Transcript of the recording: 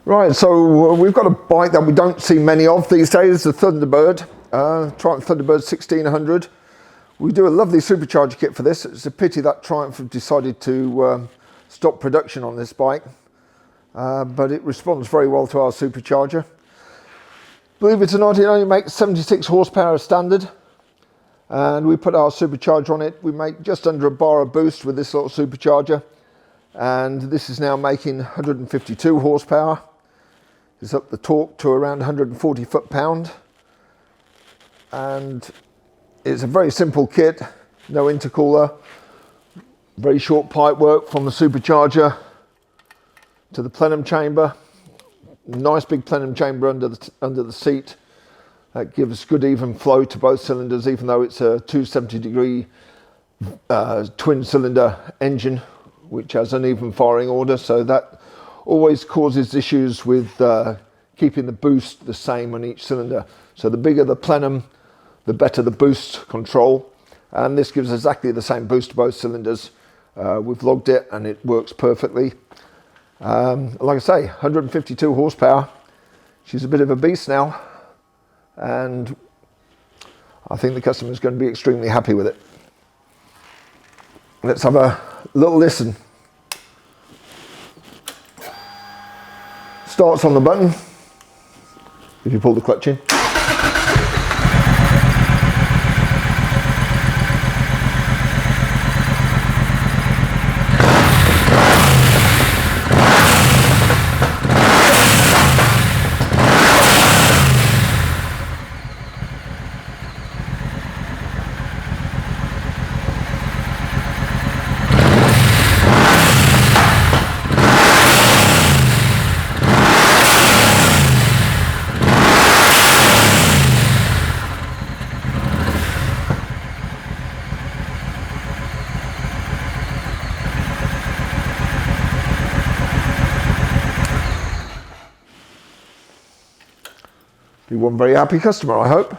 Right, so we've got a bike that we don't see many of these days, the Thunderbird, Triumph Thunderbird 1600. We do a lovely supercharger kit for this. It's a pity that Triumph have decided to stop production on this bike, but it responds very well to our supercharger. Believe it or not, it only makes 76 horsepower standard, and we put our supercharger on it. We make just under a bar of boost with this little supercharger, and this is now making 152 horsepower. It's up the torque to around 140 foot-pound, and it's a very simple kit, no intercooler, very short pipe work from the supercharger to the plenum chamber. Nice big plenum chamber under the seat. That gives good even flow to both cylinders, even though it's a 270-degree twin cylinder engine, which has uneven firing order, so that always causes issues with keeping the boost the same on each cylinder. So the bigger the plenum, the better the boost control, and this gives exactly the same boost to both cylinders. We've logged it and it works perfectly. Like I say, 152 horsepower. She's a bit of a beast now, and I think the customer is going to be extremely happy with it. Let's have a little listen. Starts on the button if you pull the clutch in. Be one very happy customer, I hope.